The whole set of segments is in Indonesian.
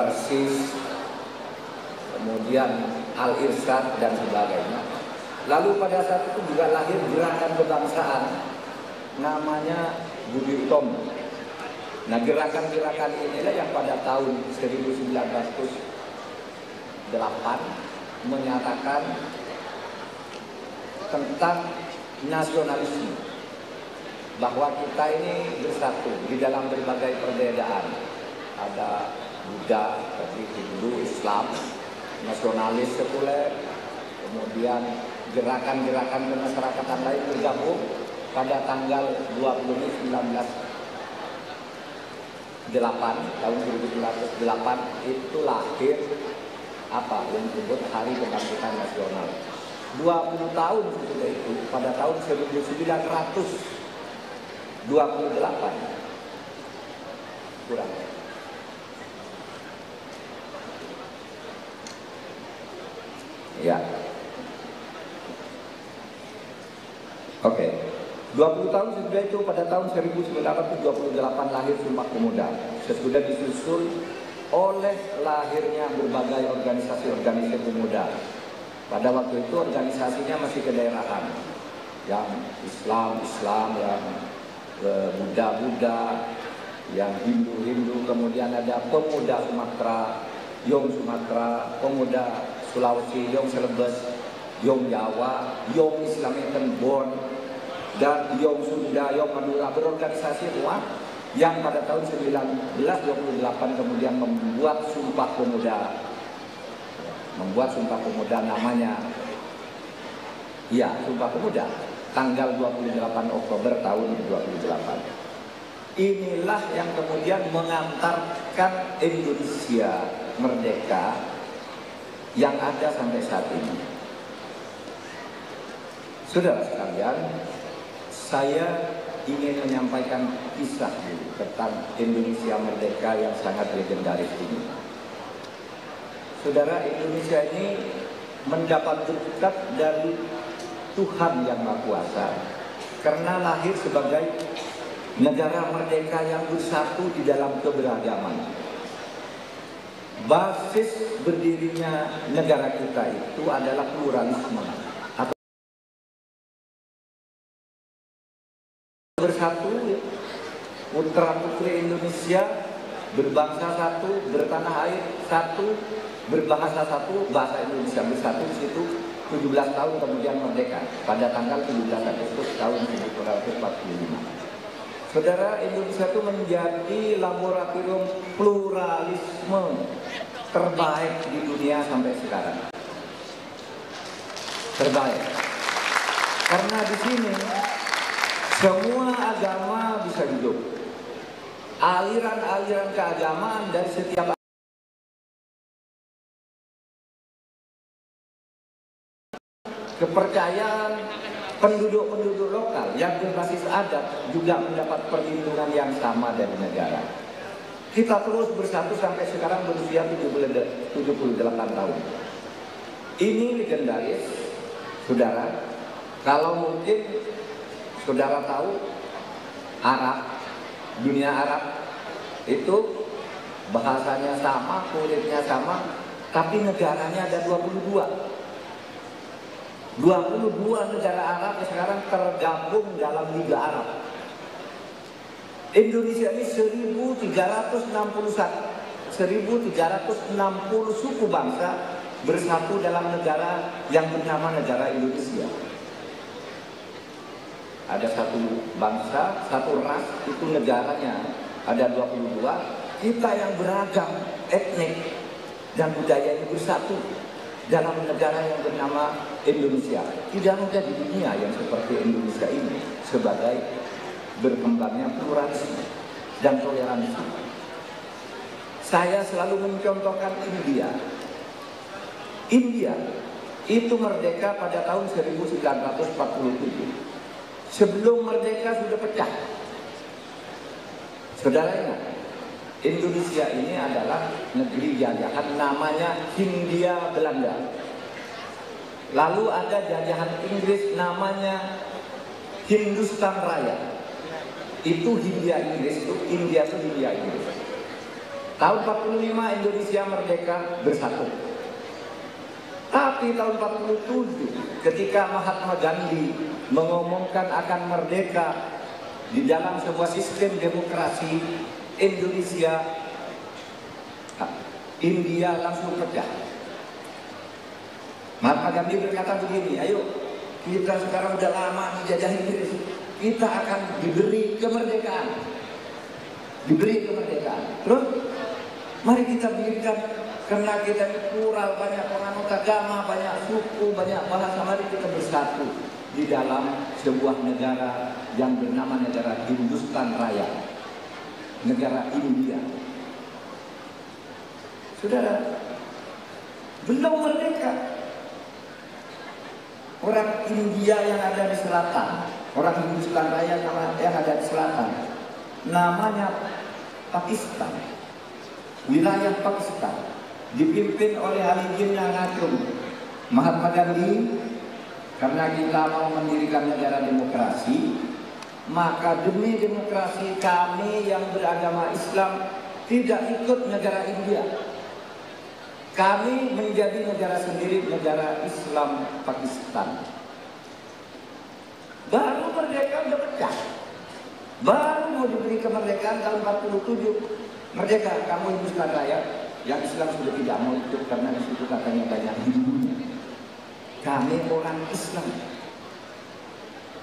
Persis, kemudian Al-Irsyad dan sebagainya. Lalu pada saat itu juga lahir gerakan kebangsaan namanya Budi Utomo. Nah, gerakan-gerakan inilah yang pada tahun 1908 menyatakan tentang nasionalisme, bahwa kita ini bersatu di dalam berbagai perbedaan. Ada Buddha, Hindu, Islam, nasionalis sekuler, kemudian gerakan-gerakan kemasyarakatan lain bergabung pada tanggal 20 Mei 1908, tahun 1908 itu lahir apa yang disebut Hari Kebangkitan Nasional. 20 tahun sesudah itu, pada tahun 1928 kurang. Ya. Oke. 20 tahun sesudah itu, pada tahun 1928 lahir Sumpah Pemuda. Sesudah disusul oleh lahirnya berbagai organisasi-organisasi pemuda. Pada waktu itu organisasinya masih kedaerahan, yang Islam, yang Buddha, yang Hindu, kemudian ada pemuda Sumatera, Yong Sumatera, pemuda Sulawesi, Yong Celebes, Yong Jawa, Yong Islamic Born, dan Yong Sunda, Yong Madura, berorganisasi semua yang pada tahun 1928 kemudian membuat Sumpah Pemuda namanya, ya, Sumpah Pemuda, tanggal 28 Oktober tahun 28. Inilah yang kemudian mengantarkan Indonesia merdeka yang ada sampai saat ini. Saudara sekalian, saya ingin menyampaikan kisah tentang Indonesia merdeka yang sangat legendaris ini. Saudara, Indonesia ini mendapat berkat dari Tuhan Yang Maha Kuasa karena lahir sebagai negara merdeka yang bersatu di dalam keberagaman. Basis berdirinya negara kita itu adalah pluralisme, atau bersatu, ya. Putra putri Indonesia berbangsa satu, bertanah air satu, berbahasa satu, bahasa Indonesia bersatu. Di situ 17 tahun kemudian merdeka pada tanggal 17 Agustus tahun 1945. Saudara, Indonesia itu menjadi laboratorium pluralisme terbaik di dunia sampai sekarang. Terbaik. Karena di sini semua agama bisa hidup. Aliran-aliran keagamaan dari setiap kepercayaan penduduk-penduduk lokal yang berbasis adat juga mendapat perlindungan yang sama dari negara. Kita terus bersatu sampai sekarang berusia 78 tahun. Ini legendaris, saudara. Kalau mungkin saudara tahu, Arab, dunia Arab itu bahasanya sama, kulitnya sama, tapi negaranya ada 22. 22 negara Arab sekarang tergabung dalam Liga Arab. Indonesia ini 1360 suku bangsa bersatu dalam negara yang bernama negara Indonesia. Ada satu bangsa, satu ras, itu negaranya ada 22. Kita yang beragam etnik dan budaya ini bersatu dalam negara yang bernama Indonesia. Tidak ada di dunia yang seperti Indonesia ini sebagai berkembangnya pluralisme dan toleransi. Saya selalu mencontohkan India. India itu merdeka pada tahun 1947. Sebelum merdeka sudah pecah. Saudara ingat, Indonesia ini adalah negeri jajahan namanya Hindia Belanda. Lalu ada jajahan Inggris namanya Hindustan Raya. Itu Hindia Inggris, itu India itu Hindia Inggris. Tahun 45 Indonesia merdeka bersatu. Tapi tahun 47 ketika Mahatma Gandhi mengumumkan akan merdeka di dalam sebuah sistem demokrasi India langsung pecah. Mahatma Gandhi berkata begini, ayo kita sekarang sudah lama dijajah Inggris, kita akan diberi kemerdekaan. Terus mari kita berikan, karena kita ini plural, banyak penganut agama, banyak suku, banyak bahasa, mari kita bersatu di dalam sebuah negara yang bernama negara Hindustan Raya, negara India. Saudara, belum merdeka, orang India yang ada di selatan, orang Hindustan Raya yang ada di selatan, namanya Pakistan, wilayah Pakistan, dipimpin oleh Ali bin Natum. Mahatma Gandhi, karena kita mau mendirikan negara demokrasi, maka demi demokrasi kami yang beragama Islam tidak ikut negara India. Kami menjadi negara sendiri, negara Islam Pakistan. Baru merdeka udah pecah. Baru mau diberi kemerdekaan tahun 47. Merdeka, kamu Hindustan Raya. Yang Islam sudah tidak mau ikut karena di situ katanya banyak Hindunya. Kami orang Islam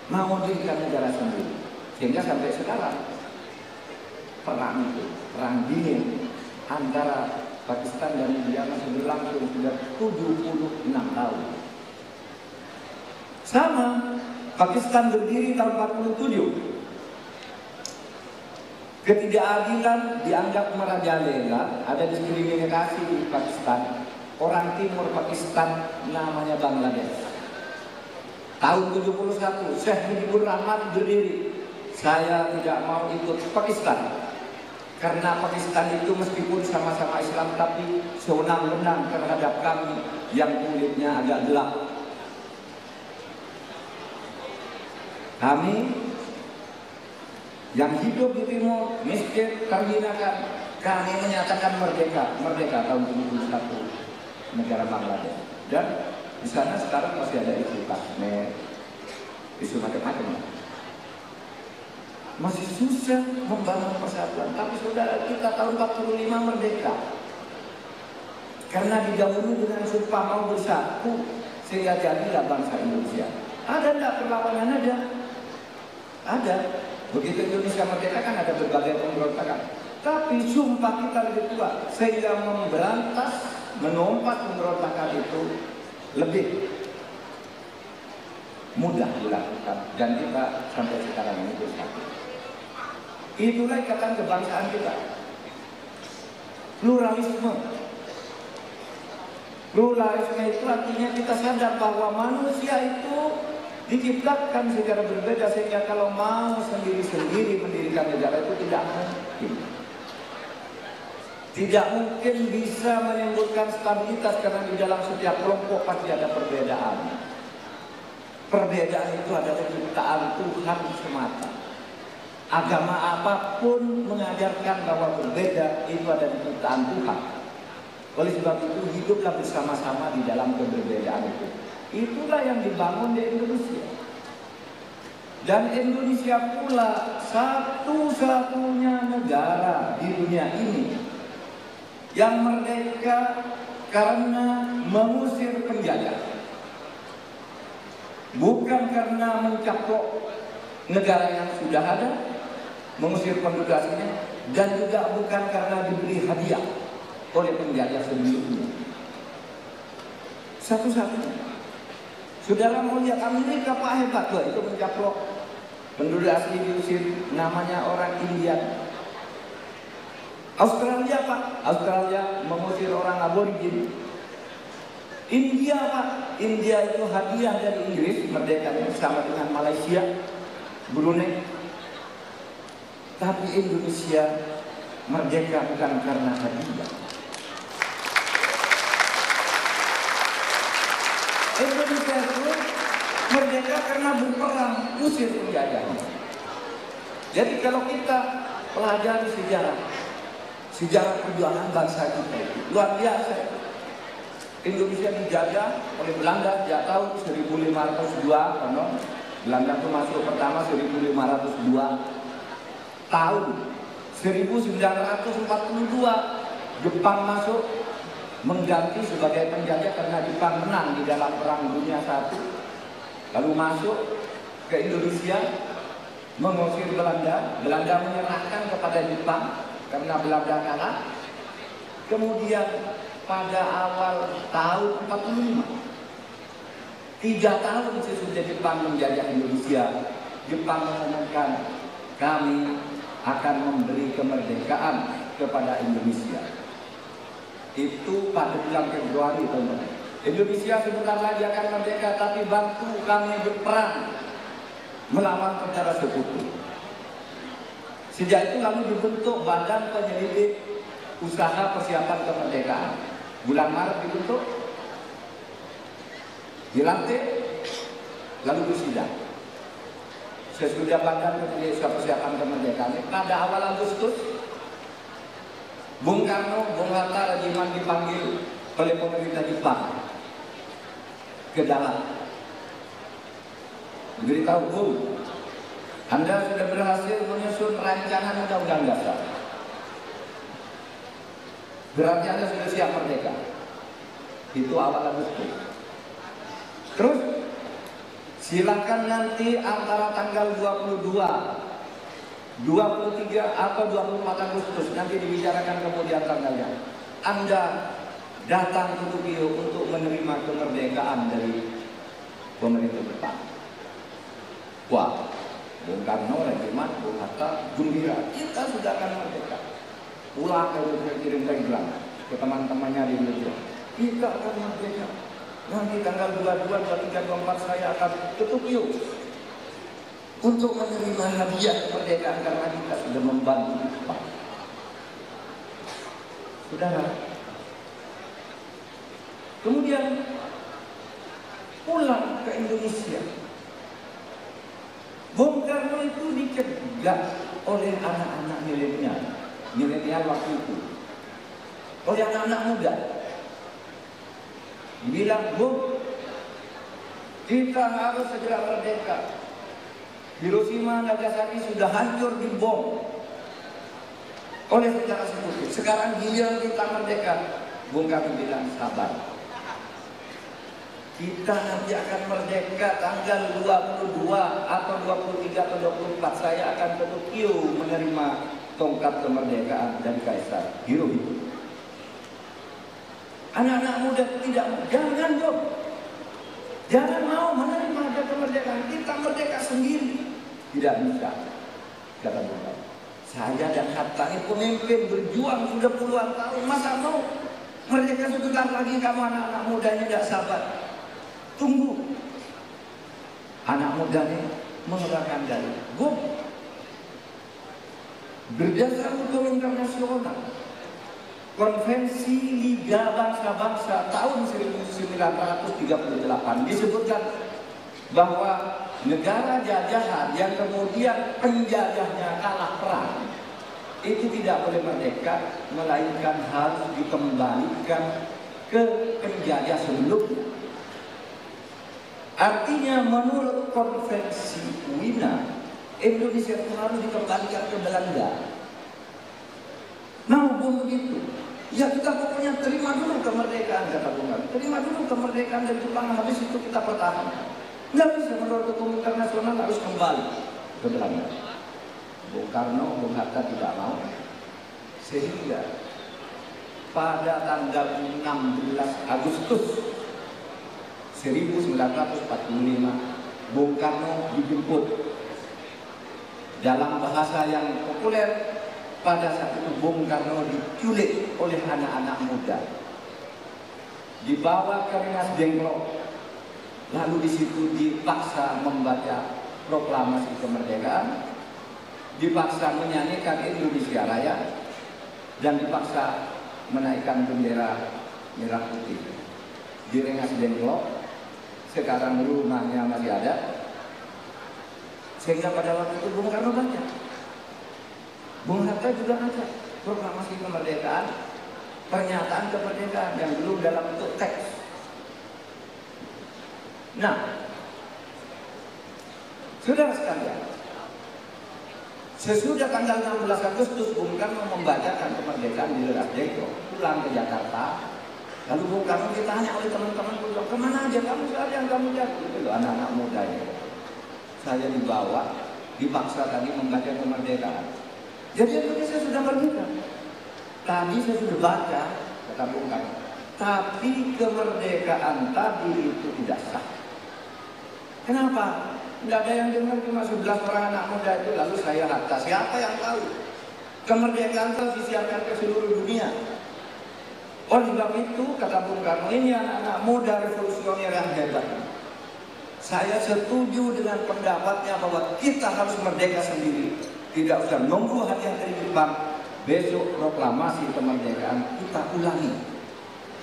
mau mendirikan negara sendiri. Sehingga sampai sekarang perang dingin antara Pakistan dan India masih berlangsung sudah 76 tahun. Sama, Pakistan berdiri tahun 47. Ketidakadilan dianggap merajalela, ada diskriminasi di Pakistan. Orang timur Pakistan namanya Bangladesh. Tahun 71, Syekh Mujibur Rahman berdiri, saya tidak mau ikut Pakistan. Karena Pakistan itu meskipun sama-sama Islam, tapi sewenang-wenang terhadap kami yang kulitnya agak gelap. Kami yang hidup di timur, miskin, terhinakan, kami menyatakan merdeka tahun 71 negara Bangladesh. Dan di sana sekarang masih ada isu Kashmir, isu macam-macam. Masih susah membangun persatuan. Tapi saudara, kita tahun 45 merdeka. Karena didahului dengan sumpah mau bersatu, sehingga jadilah bangsa Indonesia. Ada enggak perlawanan? Ada. Begitu Indonesia merdeka kan ada berbagai pemberontakan. Tapi sumpah kita lebih kuat, sehingga memberantas, menompat pemberontakan itu lebih mudah dilakukan. Dan kita sampai sekarang ini bersatu. Itulah ikatan kebangsaan kita. Pluralisme. Pluralisme itu artinya kita sadar bahwa manusia itu diciptakan secara berbeda, sehingga kalau mau sendiri-sendiri mendirikan negara itu tidak mungkin. Tidak mungkin bisa menimbulkan stabilitas, karena di dalam setiap kelompok pasti ada perbedaan. Perbedaan itu adalah ciptaan Tuhan semata. Agama apapun mengajarkan bahwa berbeda itu ada di ciptaan Tuhan. Oleh sebab itu hiduplah bersama-sama di dalam keberbedaan itu. Itulah yang dibangun di Indonesia. Dan Indonesia pula satu-satunya negara di dunia ini yang merdeka karena mengusir penjajah. Bukan karena mencaplok negara yang sudah ada, mengusir penduduk aslinya, dan juga bukan karena diberi hadiah oleh penjajah sebelumnya. Satu-satunya. Saudara mau lihat Amerika Pak hebat loh, itu mencaplok penduduk asli diusir, namanya orang India. Australia Pak, Australia mengusir orang aborigin. India Pak, India itu hadiah dari Inggris merdekanya sama dengan Malaysia, Brunei. Tapi Indonesia merdeka bukan karena hadiah. Indonesia itu merdeka karena berperang, usir penjajah. Jadi kalau kita pelajari sejarah, sejarah perjuangan bangsa kita itu luar biasa. Indonesia dijajah oleh Belanda sejak tahun 1502, karena Belanda itu masuk pertama 1502. Tahun 1942 Jepang masuk mengganti sebagai penjajah karena Jepang menang di dalam Perang Dunia I. Lalu masuk ke Indonesia mengusir Belanda. Belanda menyerahkan kepada Jepang karena Belanda kalah. Kemudian pada awal tahun 45, 3 tahun sesudah Jepang menjajah Indonesia, Jepang mengumumkan, kami akan memberi kemerdekaan kepada Indonesia. Itu pada bulan Februari teman. Indonesia sebentar lagi akan merdeka, tapi bantu kami berperang melawan tentara sekutu. Sejak itu lalu dibentuk Badan Penyelidik Usaha Persiapan Kemerdekaan. Bulan Maret dibentuk, dilantik, lalu disidang. Sesudah Badan Penyelidik Usaha Persiapan Kemerdekaan pada awal Agustus, Bung Karno, Bung Hatta, Rajiman dipanggil oleh pemerintah Jepang ke dalam. Diberitahu, Bung, Anda sudah berhasil menyusun rancangan undang-undang dasar. Berarti Anda sudah siap merdeka. Itu awal Agustus. Terus silakan nanti antara tanggal 22, 23 atau 24 Agustus nanti dibicarakan kemudian tanggalnya. Anda datang ke Tokyo untuk menerima kemerdekaan dari pemerintah Jepang. Wah, Bung Karno, Rajiman, Bung Hatta gembira, kita sudah akan merdeka. Pulang kirim telegram ke teman-temannya di Indonesia, kita akan merdeka. Nanti tanggal 22, 23, 24 saya akan ke Tokyo untuk menerima hadiah kemerdekaan karena kita sudah membantu Jepang. Saudara, kemudian pulang ke Indonesia. Bung Karno itu dicegah oleh anak-anak milenial waktu itu, oleh anak-anak muda. Dibilang, Bung, kita harus segera merdeka. Hiroshima, Nagasaki sudah hancur dibom oleh tentara sekutu. Sekarang giliran kita merdeka. Bung Karno bilang, sabar. Kita nanti akan merdeka tanggal 22 atau 23 atau 24. Saya akan ke Tokyo menerima tongkat kemerdekaan dari Kaisar Hirohito. Anak-anak muda tidak mau. Jangan, Bung. Jangan mau menerima ada kemerdekaan. Kita merdeka sendiri. Tidak bisa, kata Bung Karno. Saya dan Hatta ini pemimpin berjuang sudah puluhan tahun. Masa mau merdeka sebentar lagi? Kamu anak-anak mudanya tidak sabar. Tunggu. Anak mudanya mengeluarkan dalil. Bung, berdasar hukum internasional, Konvensi Liga Bangsa-Bangsa tahun 1938 disebutkan bahwa negara jajahan yang kemudian penjajahnya kalah perang itu tidak boleh merdeka, melainkan harus dikembalikan ke penjajah sebelumnya. Artinya menurut konvensi Wina, Indonesia itu harus dikembalikan ke Belanda. Nah, Bung begitu. Ya kita pokoknya terima dulu kemerdekaan, kata Bung Karno. Terima dulu kemerdekaan dari Jepang, habis itu kita pertahankan. Nggak bisa, menurut hukum internasional harus kembali ke Belanda. Bung Karno, Bung Hatta tidak mau. Sehingga pada tanggal 16 Agustus 1945, Bung Karno dijemput. Dalam bahasa yang populer, pada saat itu Bung Karno diculik oleh anak-anak muda, dibawa ke Rengas Dengklok, lalu di situ dipaksa membaca proklamasi kemerdekaan, dipaksa menyanyikan Indonesia Raya, dan dipaksa menaikkan bendera merah putih di Rengas Dengklok. Sekarang rumahnya masih ada, sehingga pada waktu itu Bung Karno baca. Bung Hatta juga baca. proklamasi kemerdekaan, pernyataan kemerdekaan yang belum dalam bentuk teks. Nah, saudara sekalian, sesudah tanggal 16 Agustus Bung Karno membacakan kemerdekaan di Ras Dekro, pulang ke Jakarta. Lalu Bung Karno ditanya oleh teman-teman, kemana aja kamu sekalian, kamu jadi itu anak-anak mudanya. Saya dibawa, dipaksa tadi membaca kemerdekaan. Jadi Indonesia sudah merdeka. Tadi saya sudah baca, kata Bung Karno, tapi kemerdekaan tadi itu tidak sah. Kenapa? Tidak ada yang dengar, cuma 11 orang anak muda itu. Lalu saya kata, siapa yang tahu? Kemerdekaan telah disiarkan ke seluruh dunia. Oleh sebab itu, kata Bung Karno, ini anak-anak muda revolusioner yang hebat. Saya setuju dengan pendapatnya bahwa kita harus merdeka sendiri. Tidak usah nunggu hari yang terjebak. Besok proklamasi kemerdekaan kita ulangi.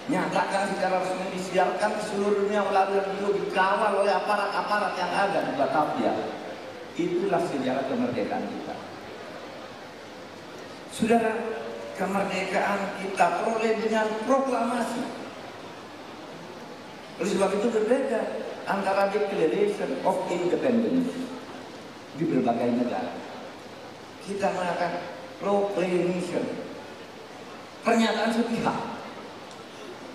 Nyatakan secara resmi, disiarkan ke seluruh dunia melalui radio, dikawal oleh aparat-aparat yang ada di Batavia. Itulah sejarah kemerdekaan kita. Saudara, kemerdekaan kita peroleh dengan proklamasi. Oleh sebab itu berbeda antara Declaration of Independence di berbagai negara. Kita mengatakan proclamation, pernyataan sepihak.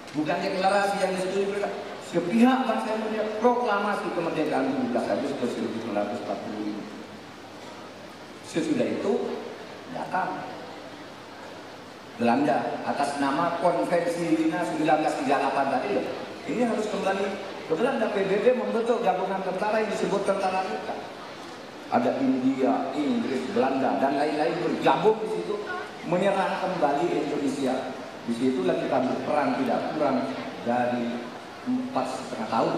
Bukan deklarasi yang disetujui mereka. Sepihak bangsa Indonesia proklamasi kemerdekaan 17 Agustus 1945. Sesudah itu datang Belanda atas nama Konvensi Wina 1938 tadi. Ini harus kembali ke Belanda. PBB membentuk gabungan tentara yang disebut tentara kita. Ada India, Inggris, Belanda dan lain-lain bergabung di situ menyerang kembali Indonesia. Di situlah kita berperang tidak kurang dari 4,5 tahun.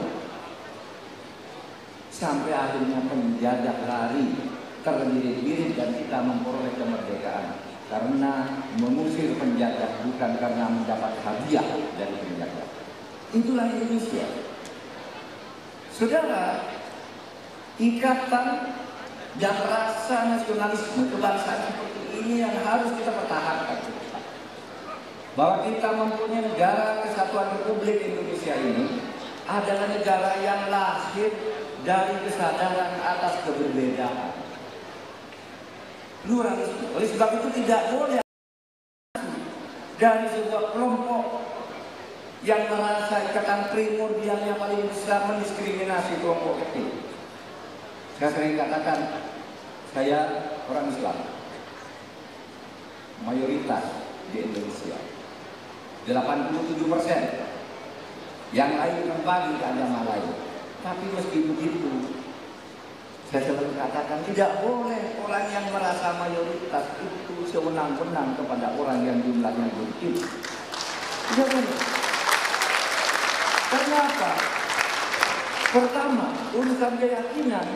Sampai akhirnya penjajah lari terdiri-diri dan kita memperoleh kemerdekaan. Karena mengusir penjajah, bukan karena mendapat hadiah dari penjajah. Itulah Indonesia. Saudara, ikatan dan rasa nasionalisme kebangsaan seperti ini yang harus kita pertahankan. Bahwa kita mempunyai negara kesatuan Republik Indonesia ini adalah negara yang lahir dari kesadaran atas keberbedaan, pluralisme. Oleh sebab itu tidak boleh dari sebuah kelompok yang merasa ikatan primordialnya paling besar mendiskriminasi kelompok kecil. Saya sering katakan, saya orang Islam, mayoritas di Indonesia. 87%, yang lain kembali ke agama lain. Tapi meski begitu, saya selalu katakan tidak boleh orang yang merasa mayoritas itu sewenang-wenang kepada orang yang jumlahnya sedikit. Tidak boleh. Karena apa? Pertama, urusan keyakinan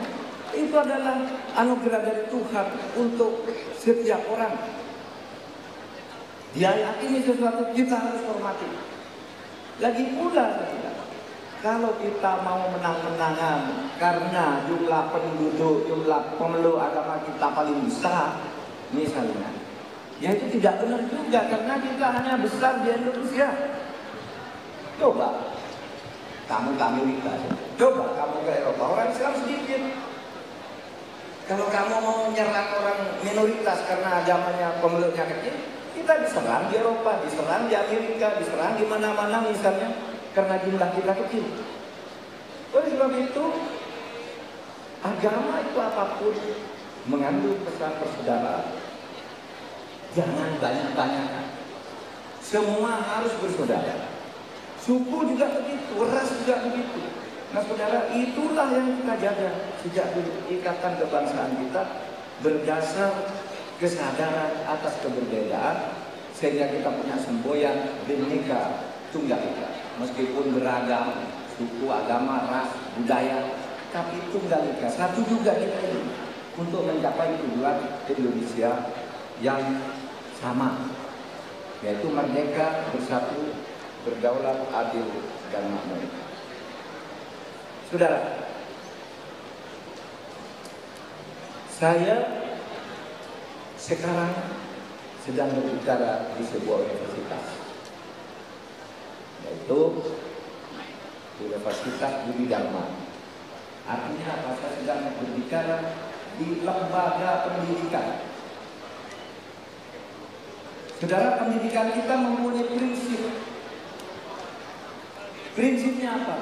itu adalah anugerah dari Tuhan untuk setiap orang. Dia yakini sesuatu, kita harus hormati. Lagi pula, kalau kita mau menang-menangan karena jumlah penduduk, jumlah pemeluk agama kita paling besar, misalnya, ya itu tidak benar juga karena kita hanya besar di Indonesia. Coba kamu ke Amerika, coba kamu ke Eropa, orang Islam sedikit. Kalau kamu mau menyerang orang minoritas karena agamanya pemeluknya kecil, kita diserang di Eropa, diserang di Amerika, diserang di mana-mana misalnya karena jumlah kita kecil. Oleh sebab itu, agama itu apapun mengandung pesan persaudaraan. Jangan banyak-banyakan. Semua harus bersaudara. Suku juga begitu, ras juga begitu. Nah saudara, itulah yang kita jaga sejak dulu. Ikatan kebangsaan kita berdasar kesadaran atas keberbedaan, sehingga kita punya semboyan Bhinneka Tunggal Ika. Meskipun beragam suku, agama, ras, budaya, tapi Tunggal Ika, satu juga kita ini untuk mencapai tujuan Indonesia yang sama, yaitu merdeka, bersatu, berdaulat, adil, dan makmur. Saudara, saya sekarang sedang berbicara di sebuah universitas, yaitu Universitas Budi Dharma. Artinya apa? Saya sedang berbicara di lembaga pendidikan. Saudara, pendidikan kita mempunyai prinsip. Prinsipnya apa?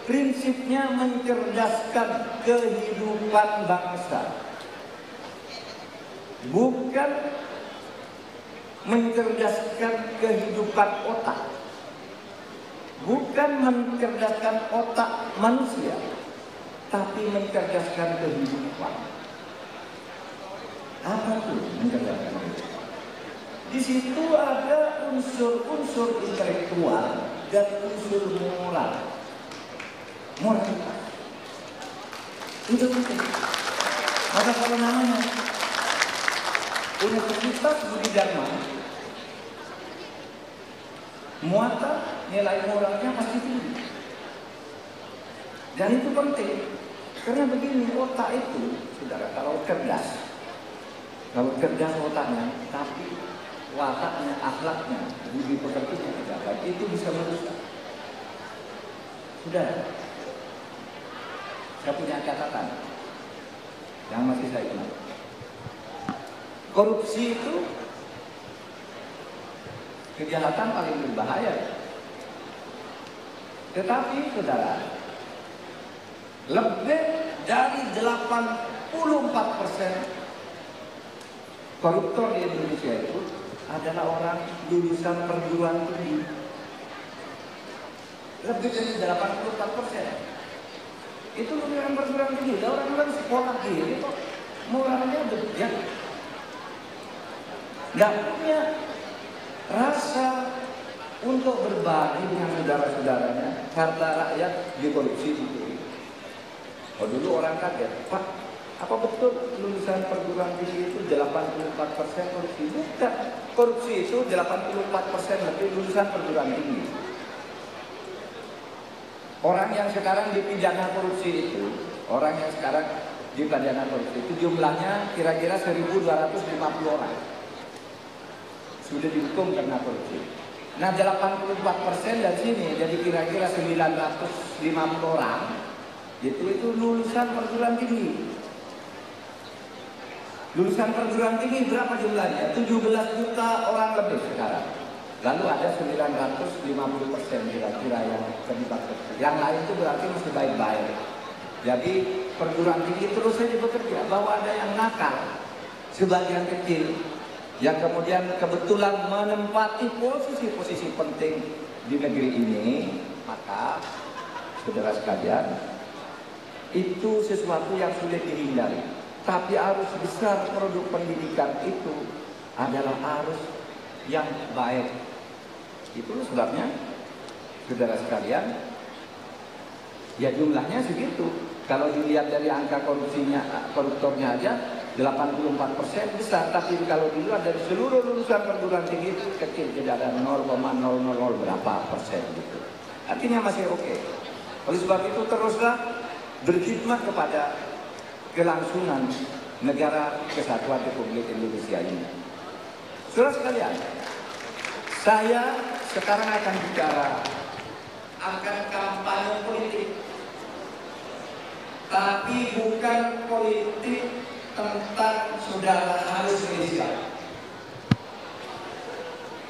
Prinsipnya mencerdaskan kehidupan bangsa, bukan mencerdaskan kehidupan otak, bukan mencerdaskan otak manusia, tapi mencerdaskan kehidupan. Apa itu mencerdaskan kehidupan? Di situ ada unsur-unsur intelektual dan unsur moral. Moralitas itu penting. Maka kalau namanya Universitas Budi Dharma, muatan nilai moralnya pasti tinggi. Dan itu penting. Karena begini, otak itu, saudara, kalau cerdas otaknya, tapi wataknya, akhlaknya, budi pekertinya tidak baik, itu bisa merusak. Saudara, saya punya catatan yang masih saya ingat. Korupsi itu kejahatan paling berbahaya. Tetapi saudara, lebih dari 84% koruptor di Indonesia itu adalah orang lulusan perguruan tinggi. Lebih dari 84%. Itu lulusan perguruan tinggi. Orang-orang sekolah gini kok moralnya bejat. Nggak punya rasa untuk berbagi dengan saudara-saudaranya, harta rakyat dikorupsi itu. Oh, dulu orang kaget, Pak, apa betul lulusan perguruan tinggi itu 84% korupsi? Bukan, korupsi itu 84% lebih lulusan perguruan tinggi. Orang yang sekarang dipidana korupsi itu, jumlahnya kira-kira 1.250 orang. Sudah dihukum karena korupsi. Nah, 84% dari sini, jadi kira-kira 950 orang itu lulusan perguruan tinggi. Lulusan perguruan tinggi berapa jumlahnya? 17 juta orang lebih sekarang. Lalu ada 950% kira-kira yang terlibat. Yang lain itu berarti masih baik-baik. Jadi perguruan tinggi terus saja bekerja, bahwa ada yang nakal, sebagian kecil, yang kemudian kebetulan menempati posisi-posisi penting di negeri ini. Maka saudara sekalian, itu sesuatu yang sulit dihindari. Tapi arus besar produk pendidikan itu adalah arus yang baik. Itu sebabnya saudara sekalian, ya jumlahnya segitu. Kalau dilihat dari angka koruptornya aja 84% besar, tapi kalau dilihat dari seluruh lulusan perguruan tinggi itu kecil, tidak ada 0,000 berapa persen gitu. Artinya masih oke. Oleh sebab itu teruslah berkhidmat kepada kelangsungan negara kesatuan Republik Indonesia ini. Saudara sekalian, saya sekarang akan bicara akan kampanye politik, tapi bukan politik tentang saudara harus Indonesia.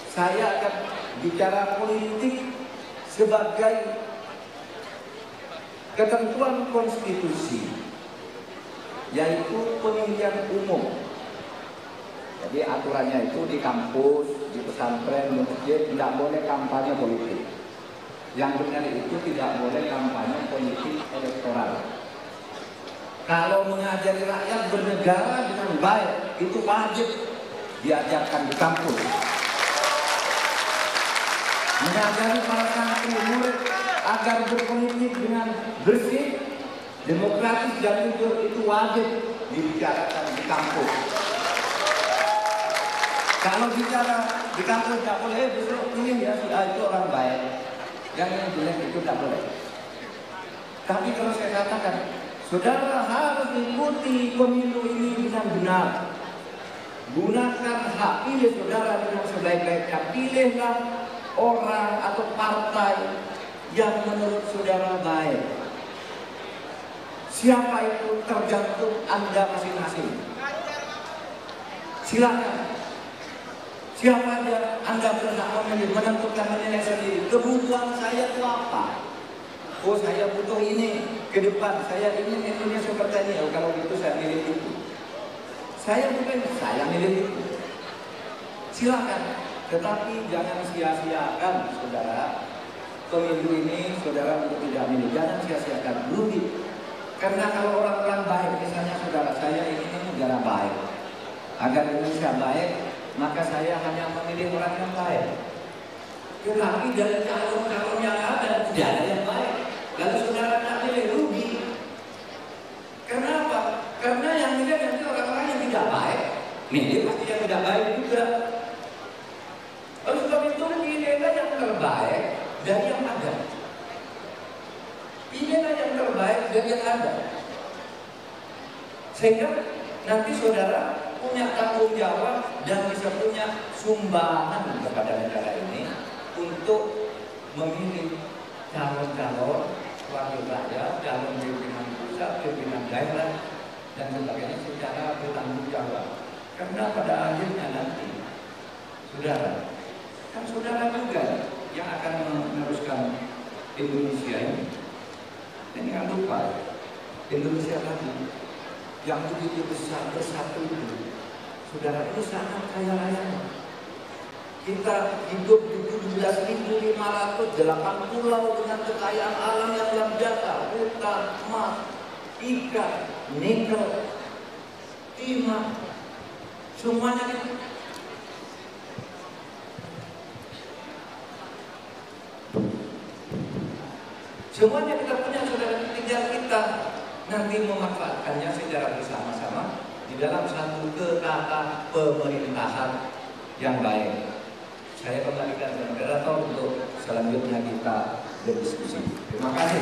Saya akan bicara politik sebagai ketentuan konstitusi, yaitu pemilihan umum. Jadi aturannya itu di kampus, di pesantren, di masjid tidak boleh kampanye politik. Yang benar itu tidak boleh kampanye politik elektoral. Kalau mengajari rakyat bernegara dengan baik, itu wajib diajarkan di kampus. Mengajari para santri murid agar berpolitik dengan bersih, demokratis dan jujur, itu wajib dibicarakan di kampus. Kalau bicara di kampus tidak boleh, besok ini ya itu orang baik, yang jelek itu tidak boleh. Tapi kalau saya katakan, saudara harus ikuti pemilu ini dengan benar. Gunakan hak pilih saudara dengan sebaik-baiknya. Pilihlah orang atau partai yang menurut saudara baik. Siapa itu tergantung Anda masing-masing. Silakan. Siapa aja Anda berhak memilih, menentukan menilai sendiri. Kebutuhan saya itu apa? Oh, saya butuh ini ke depan. Saya ingin Indonesia seperti ini. Oh, kalau gitu saya milih itu. Saya bukan saya milih itu. Silakan, tetapi jangan sia-siakan saudara. Pemilu ini saudara untuk tidak milih, jangan sia-siakan, rugi. Karena kalau orang-orang baik, misalnya saudara, saya ingin negara baik, agar Indonesia baik, maka saya hanya memilih orang yang baik. Tetapi dari calon-calon yang ada tidak ada yang baik. Lalu saudara tak pilih, rugi. Kenapa? Karena yang milih nanti orang-orang yang tidak baik, milih pasti yang tidak baik juga. Oleh sebab itu pilihlah yang terbaik dari yang ada. Pilihlah yang terbaik dari yang ada. Sehingga nanti saudara punya tanggung jawab dan bisa punya sumbangan kepada negara ini untuk memilih calon-calon wakil rakyat, calon pimpinan pusat, pimpinan daerah, dan sebagainya secara bertanggung jawab. Karena pada akhirnya nanti, saudara, kan saudara juga yang akan meneruskan Indonesia ini. Dan jangan lupa, Indonesia tadi yang begitu besar bersatu itu, saudara, ini sangat kaya raya. Kita hidup di 17.508 pulau dengan kekayaan alam yang luar biasa, hutan, emas, ikan, nikel, timah, semuanya itu. Semuanya kita punya, saudara, tinggal kita nanti memanfaatkannya secara bersama-sama di dalam satu ketata pemerintahan yang baik. Saya kembalikan ke moderator untuk selanjutnya kita berdiskusi. Terima kasih.